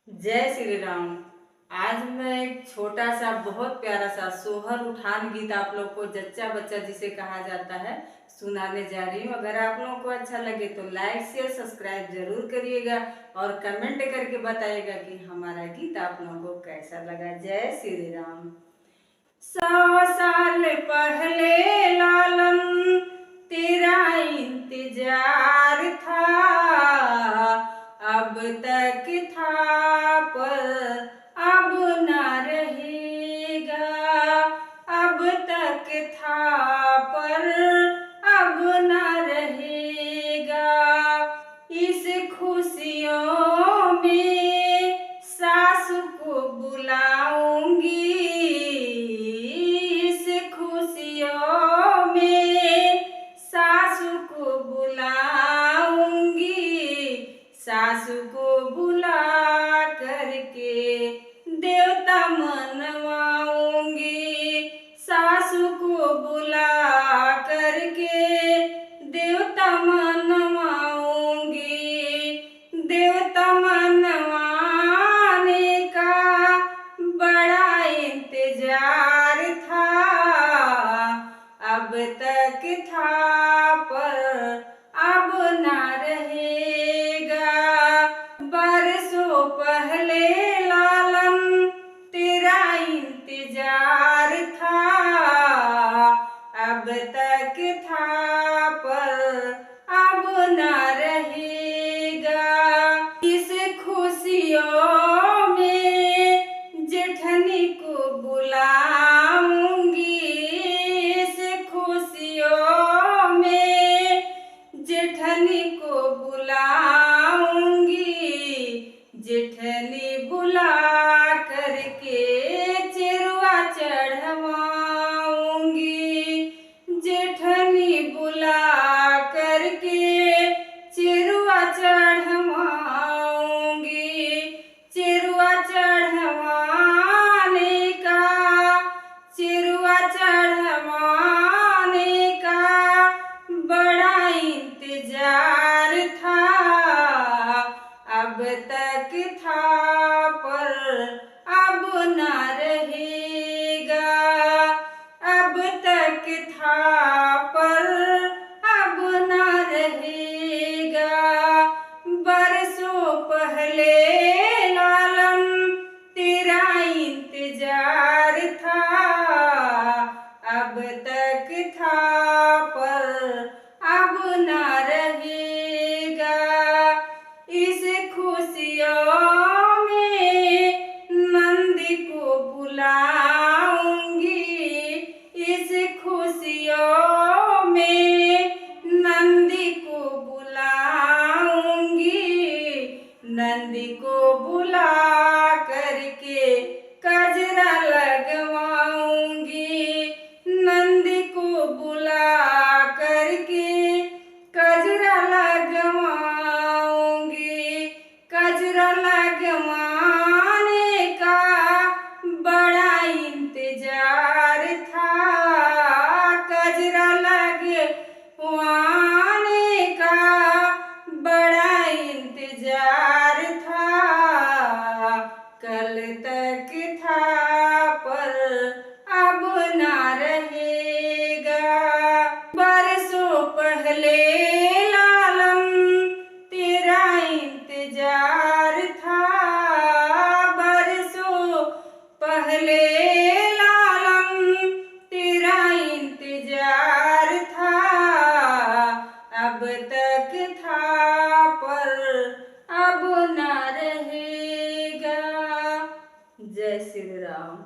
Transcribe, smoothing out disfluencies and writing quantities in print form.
जय श्री राम। आज मैं एक छोटा सा बहुत प्यारा सा सोहर उठान गीत आप लोग को जच्चा बच्चा जिसे कहा जाता है सुनाने जा रही हूँ। अगर आप लोगों को अच्छा लगे तो लाइक शेयर सब्सक्राइब जरूर करिएगा और कमेंट करके बताइएगा कि हमारा गीत आप लोगों को कैसा लगा। जय श्री राम। 100 साल पहले लालन तेरा इंतजार था, अब तक था पर अब ना रहेगा, अब तक था पर अब ना रहेगा। इस खुशियों में सास को बुलाऊंगी, इस खुशियों में सास को बुलाऊंगी, सास को बुला करके देवता मनवाऊंगी, सास को बुला करके देवता मनवाऊंगी। देवता मनवाने का बड़ा इंतजार था, अब तक था पर अब ना रहेगा। बरसों पहले लालन तेरा इंतजार था, अब तक था पर अब ना रहेगा। इस खुशियों में जेठनी को बुलाऊंगी, इस खुशियों में जेठनी को बुलाऊंगी, जेठनी बुला करके चिरुआ चढ़वाऊंगी, जेठनी बुला करके चिरुआ चढ़वाऊंगी। चिरुआ चढ़वाने का, चिरुआ चढ़वाने का बड़ा इंतजार था, अब तक था पर अब ना रहेगा, अब तक था पर अब ना रहेगा। बरसों पहले लालन तेरा इंतजार था, अब तक था पर अब ना रहेगा। इस खुशियों में नंदी को बुलाऊंगी, इस खुशियों में नंदी को बुलाऊंगी, नंदी को बुला करके कजरा लगवाऊंगी, नंदी को बुला करके कजरा लगवाऊंगी। कजरा लगवाने का बड़ा इंतजार था, कजरा लगवाने का बड़ा इंतजार था, कल तक था पर अब ना रहेगा। बरसों पहले लालन तेरा इंतजार था, बरसों पहले लालन तेरा इंतजार था, अब तक था पर अब ना रहेगा। जय श्री राम।